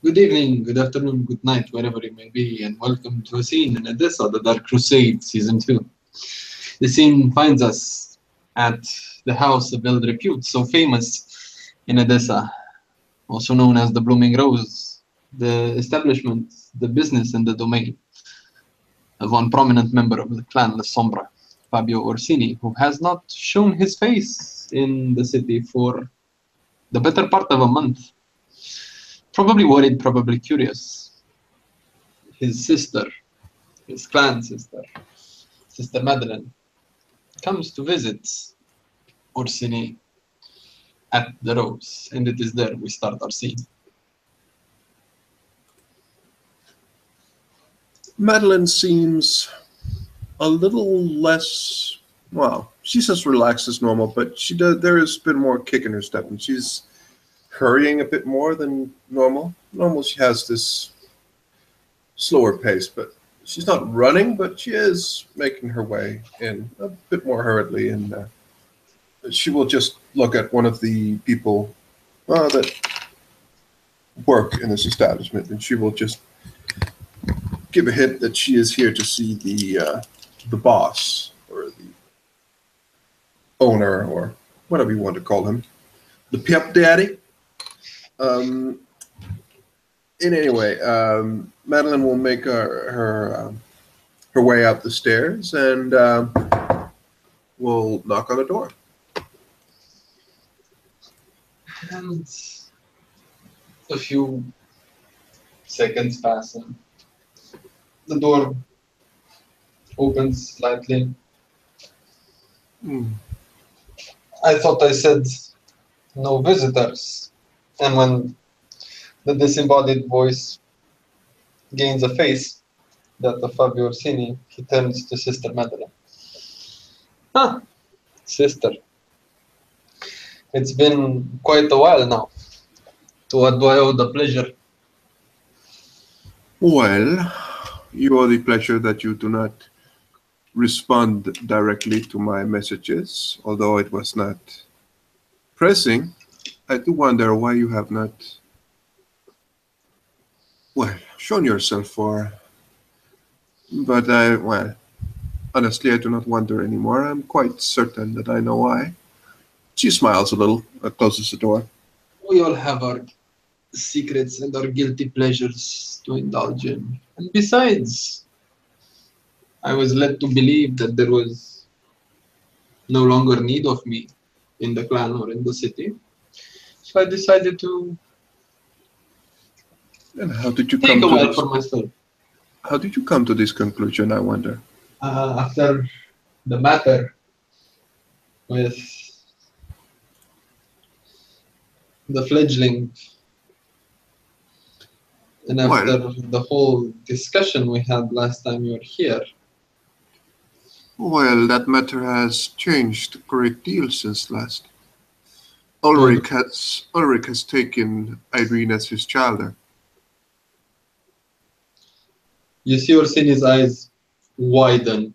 Good evening, good afternoon, good night, wherever you may be, and welcome to a scene in Odessa, The Dark Crusade, Season 2. The scene finds us at the house of ill repute, so famous in Odessa, also known as the Blooming Rose, the establishment, the business, and the domain of one prominent member of the clan La Sombra, Fabio Orsini, who has not shown his face in the city for the better part of a month. Probably worried, probably curious. His sister, his clan sister, Sister Madeline, comes to visit Orsini at the Rose, and it is there we start our scene. Madeline seems a little less, well, she's as relaxed as normal, but there has been more kick in her step, and she's hurrying a bit more than normal. Normal, she has this slower pace, but she's not running, but she is making her way in a bit more hurriedly, and she will just look at one of the people that work in this establishment, and she will just give a hint that she is here to see the boss or the owner or whatever you want to call him, the pimp daddy. In any way, Madeline will make her way up the stairs and will knock on the door. And a few seconds pass, and the door opens slightly. I thought I said no visitors, and when the disembodied voice gains a face, that of Fabio Orsini, he turns to Sister Madeline. Ah, sister. It's been quite a while now. To what do I owe the pleasure? Well, you owe the pleasure that you do not respond directly to my messages, although it was not pressing. I do wonder why you have not, shown yourself for. But honestly, I do not wonder anymore. I'm quite certain that I know why. She smiles a little, closes the door. We all have our secrets and our guilty pleasures to indulge in. And besides, I was led to believe that there was no longer need of me in the clan or in the city. So I decided to And how did you take come a to while this? for myself. How did you come to this conclusion, I wonder? After the matter with the fledgling, and after the whole discussion we had last time you were here. Well, that matter has changed a great deal since last. Ulrich has taken Irene as his child. You see Orsini's eyes widen,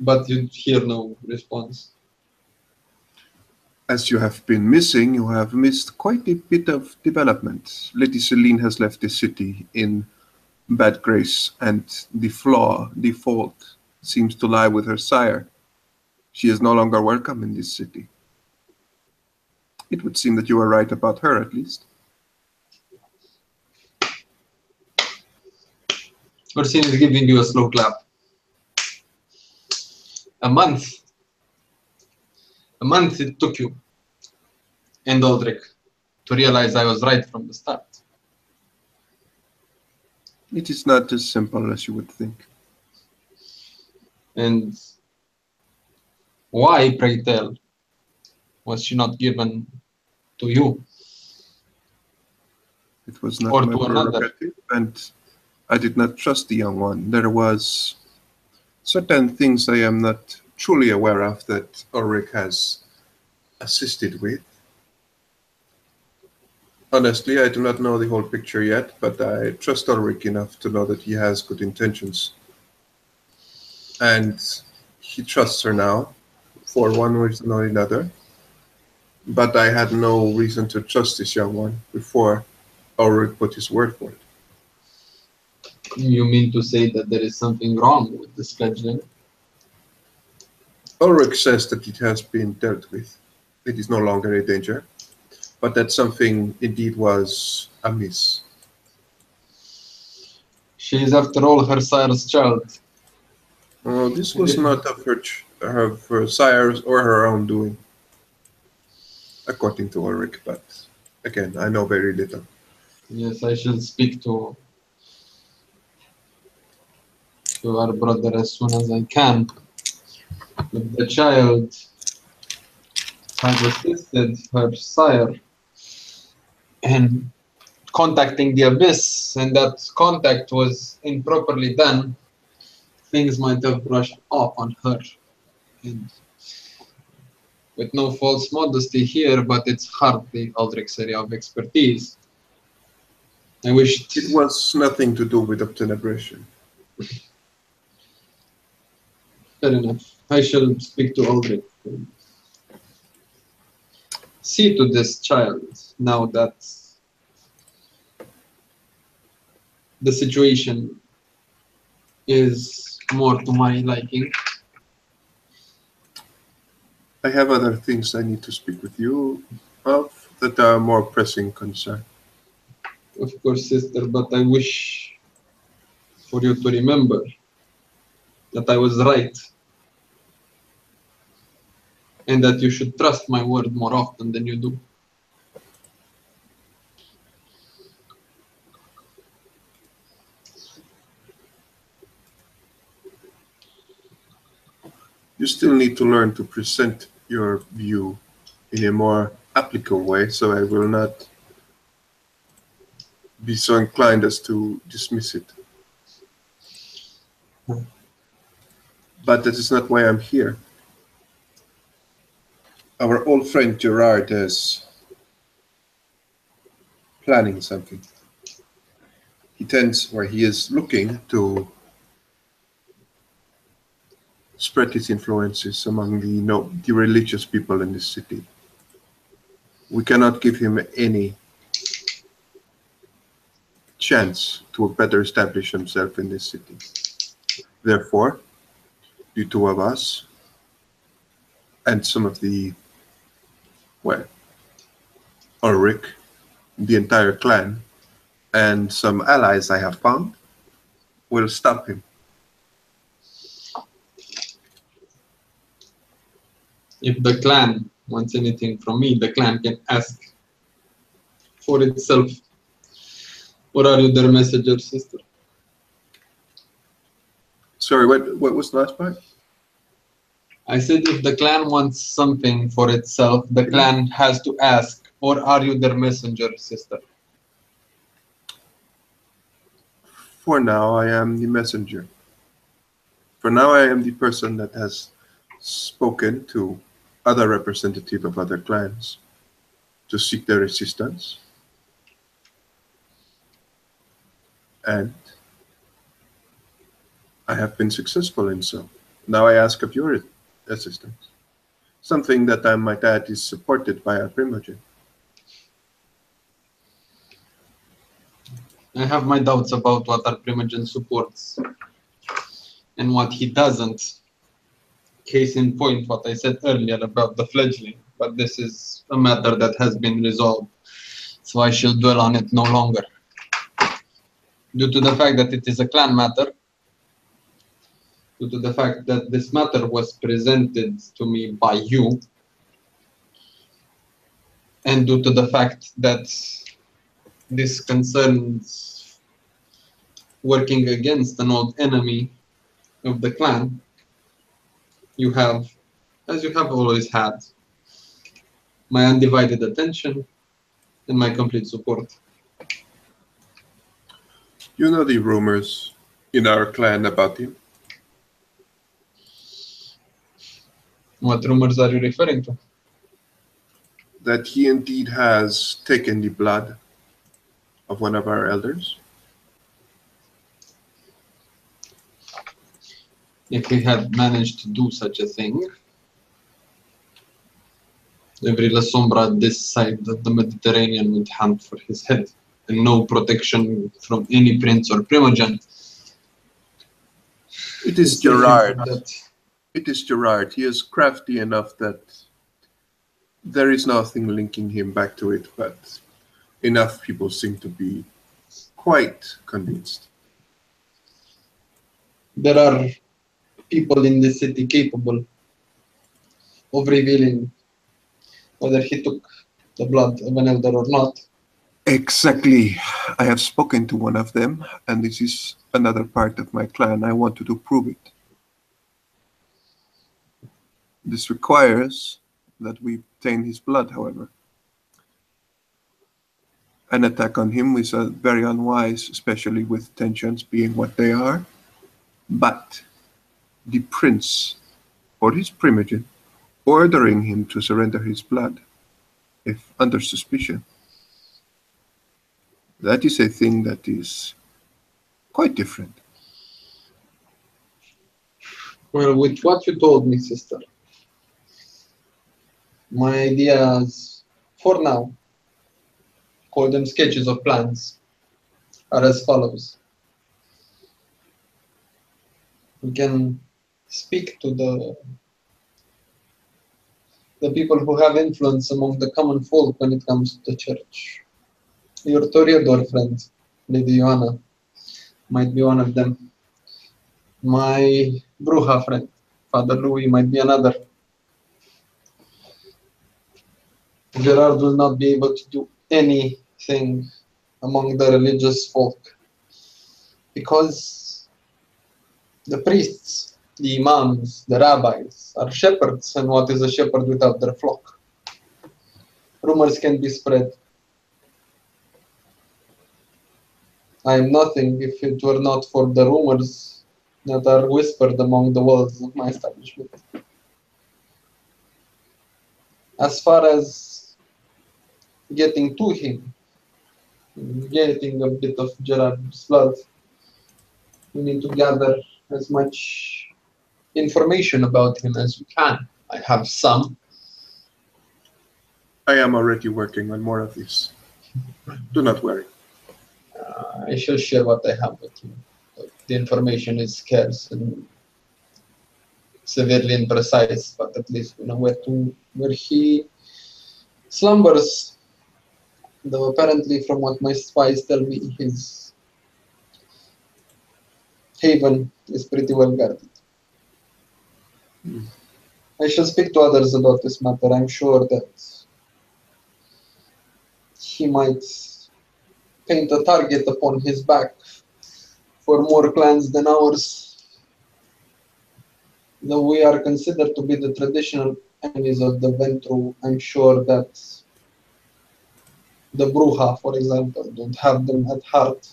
but you hear no response. As you have been missing, you have missed quite a bit of development. Lady Celine has left the city in bad grace, and the fault, seems to lie with her sire. She is no longer welcome in this city. It would seem that you are right about her, at least. Orsini is giving you a slow clap. A month it took you and Aldrich to realize I was right from the start. It is not as simple as you would think. And why, pray tell, was she not given to you? It was not or my to another? prerogative, and I did not trust the young one. There was certain things I am not truly aware of that Ulrich has assisted with. Honestly, I do not know the whole picture yet, but I trust Ulrich enough to know that he has good intentions. And he trusts her now, for one reason or another. But I had no reason to trust this young one before Ulrich put his word for it. You mean to say that there is something wrong with this fledgling? Ulrich says that it has been dealt with. It is no longer a danger, but that something indeed was amiss. She is, after all, her sire's child. This was not of her sire's or her own doing, according to Ulrich, but again, I know very little. Yes, I shall speak to our brother as soon as I can. If the child has assisted her sire in contacting the abyss, and that contact was improperly done, things might have brushed off on her. And with no false modesty here, but it's hardly Aldrich's area of expertise. I wished. It was nothing to do with obtenebration. Fair enough. I shall speak to Aldrich. See to this child now that the situation is more to my liking. I have other things I need to speak with you of that are more pressing concern. Of course, sister, but I wish for you to remember that I was right and that you should trust my word more often than you do. You still need to learn to present your view in a more applicable way, so I will not be so inclined as to dismiss it. But that is not why I'm here. Our old friend Gerard is planning something. He is looking to spread his influences among the religious people in this city. We cannot give him any chance to better establish himself in this city. Therefore, the two of us and some of Ulrich, the entire clan, and some allies I have found, will stop him. If the clan wants anything from me, the clan can ask for itself. Or are you their messenger, sister? Sorry, what was the last part? I said if the clan wants something for itself, the clan has to ask. Or are you their messenger, sister? For now, I am the messenger. For now, I am the person that has spoken to other representatives of other clans to seek their assistance. And I have been successful in so. Now I ask of your assistance. Something that I might add is supported by our primogen. I have my doubts about what our primogen supports and what he doesn't. Case in point, what I said earlier about the fledgling, but this is a matter that has been resolved, so I shall dwell on it no longer. Due to the fact that it is a clan matter, due to the fact that this matter was presented to me by you, and due to the fact that this concerns working against an old enemy of the clan, you have, as you have always had, my undivided attention and my complete support. You know the rumors in our clan about him? What rumors are you referring to? That he indeed has taken the blood of one of our elders? If he had managed to do such a thing, Every La Sombra this side of the Mediterranean would hunt for his head, and no protection from any prince or primogeniture. It is Still Gerard. think that It is Gerard. He is crafty enough that there is nothing linking him back to it, but enough people seem to be quite convinced. there are people in the city capable of revealing whether he took the blood of an elder or not. Exactly. I have spoken to one of them, and this is another part of my plan. I wanted to prove it. This requires that we obtain his blood, however. An attack on him is very unwise, especially with tensions being what they are. But the prince or his primogen ordering him to surrender his blood, if under suspicion, that is a thing that is quite different. Well, with what you told me, sister, my ideas, for now, call them sketches of plans, are as follows. We can speak to the people who have influence among the common folk when it comes to the church. Your Toreador friend, Lady Joanna, might be one of them. My Bruja friend, Father Louis, might be another. Gerard will not be able to do anything among the religious folk because the priests, the imams, the rabbis are shepherds, and what is a shepherd without their flock? Rumors can be spread. I am nothing if it were not for the rumors that are whispered among the walls of my establishment. As far as getting to him, getting a bit of Gerard's blood, we need to gather as much information about him as we can. I have some. I am already working on more of this. Do not worry. I shall share what I have with you. The information is scarce and severely imprecise, but at least we know where he slumbers. Though apparently, from what my spies tell me, his haven is pretty well guarded. I shall speak to others about this matter. I'm sure that he might paint a target upon his back for more clans than ours. Though we are considered to be the traditional enemies of the Ventru, I'm sure that the Bruja, for example, don't have them at heart,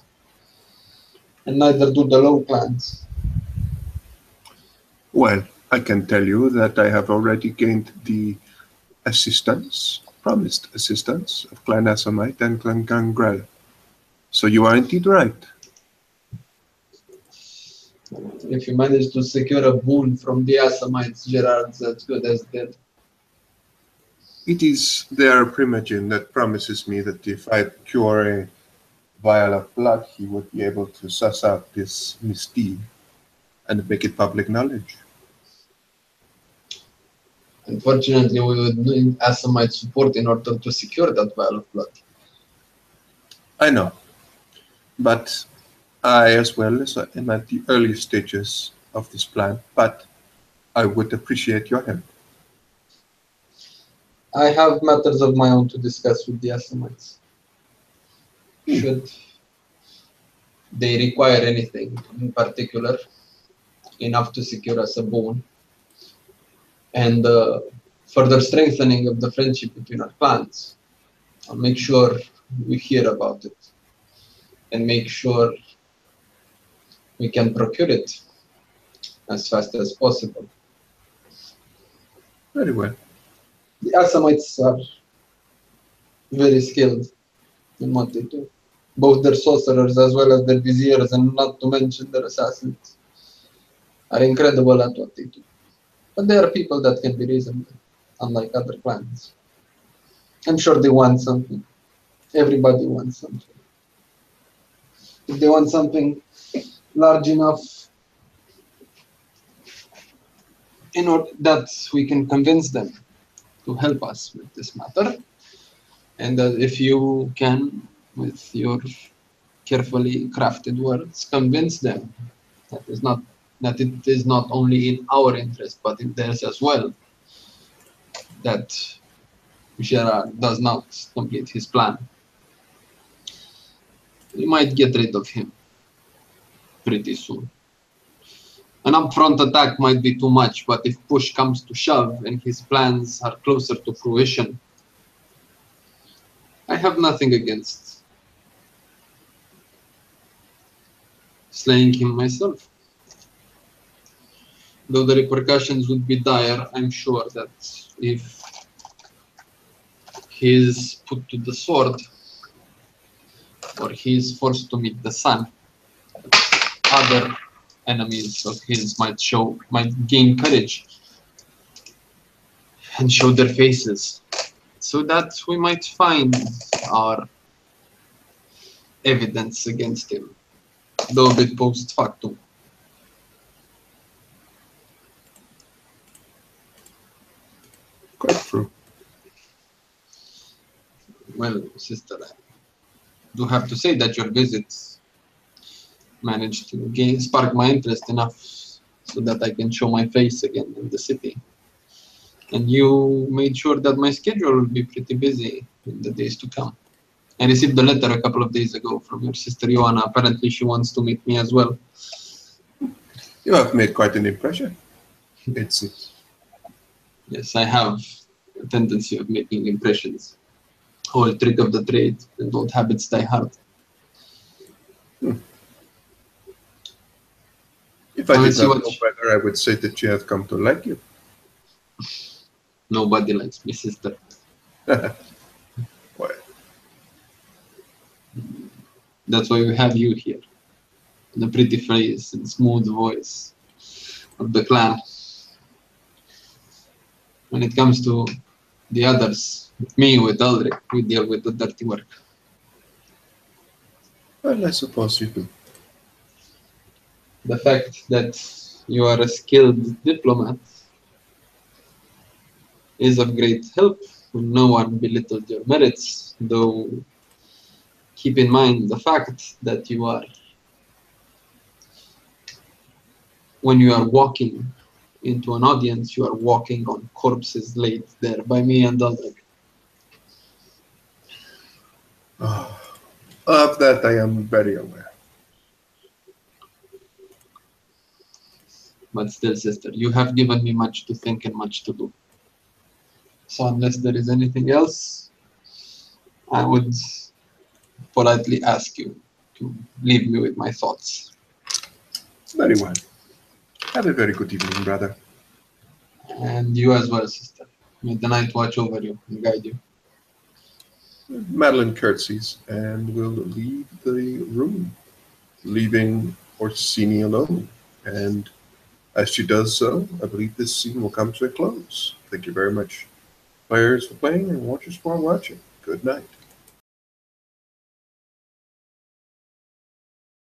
and neither do the low clans. Well, I can tell you that I have already gained the promised assistance of Clan Assamite and Clan Gangrel. So you are indeed right. If you manage to secure a boon from the Assamites, Gerard's as good as dead. It is their primogen that promises me that if I cure a vial of blood, he would be able to suss out this misdeed and make it public knowledge. Unfortunately, we would need Assamite support in order to secure that vial of blood. I know, but I as well am at the early stages of this plan, but I would appreciate your help. I have matters of my own to discuss with the Assamites. Should they require anything in particular, enough to secure us a boon, and further strengthening of the friendship between our clans, I'll make sure we hear about it and make sure we can procure it as fast as possible. Very well. The Assamites are very skilled in what they do. Both their sorcerers as well as their viziers, and not to mention their assassins, are incredible at what they do. But they are people that can be reasoned, unlike other clans. I'm sure they want something. Everybody wants something. If they want something large enough in order that we can convince them to help us with this matter, and that if you can, with your carefully crafted words, convince them that it is not only in our interest but in theirs as well, that Gerard does not complete his plan, we might get rid of him pretty soon. An upfront attack might be too much, but if push comes to shove and his plans are closer to fruition, I have nothing against slaying him myself. Though the repercussions would be dire, I'm sure that if he is put to the sword, or he is forced to meet the sun, other enemies of his might gain courage and show their faces, so that we might find our evidence against him, though a bit post factum. Quite true. Well, sister, I do have to say that your visits managed to spark my interest enough so that I can show my face again in the city. And you made sure that my schedule will be pretty busy in the days to come. I received a letter a couple of days ago from your sister Joanna. Apparently she wants to meet me as well. You have made quite an impression, it seems. Yes, I have a tendency of making impressions. Whole trick of the trade, and old habits die hard. If I did not know better, I would say that you have come to like you. Nobody likes me, sister. Well, That's why we have you here. The pretty face and smooth voice of the clan. When it comes to the others, with me, with Aldrich, we deal with the dirty work. well, I suppose you do. The fact that you are a skilled diplomat is of great help. No one belittled your merits, though keep in mind the fact that you are, when you are walking into an audience, you are walking on corpses laid there by me and Aldrich. Of that I am very aware. But still, sister, you have given me much to think and much to do. So unless there is anything else, I would politely ask you to leave me with my thoughts. Very well. Have a very good evening, brother. And you as well, sister. May the night watch over you and guide you. Madeline curtsies and will leave the room, leaving Orsini alone. And as she does so, I believe this scene will come to a close. Thank you very much, players, for playing and watchers for watching. Good night.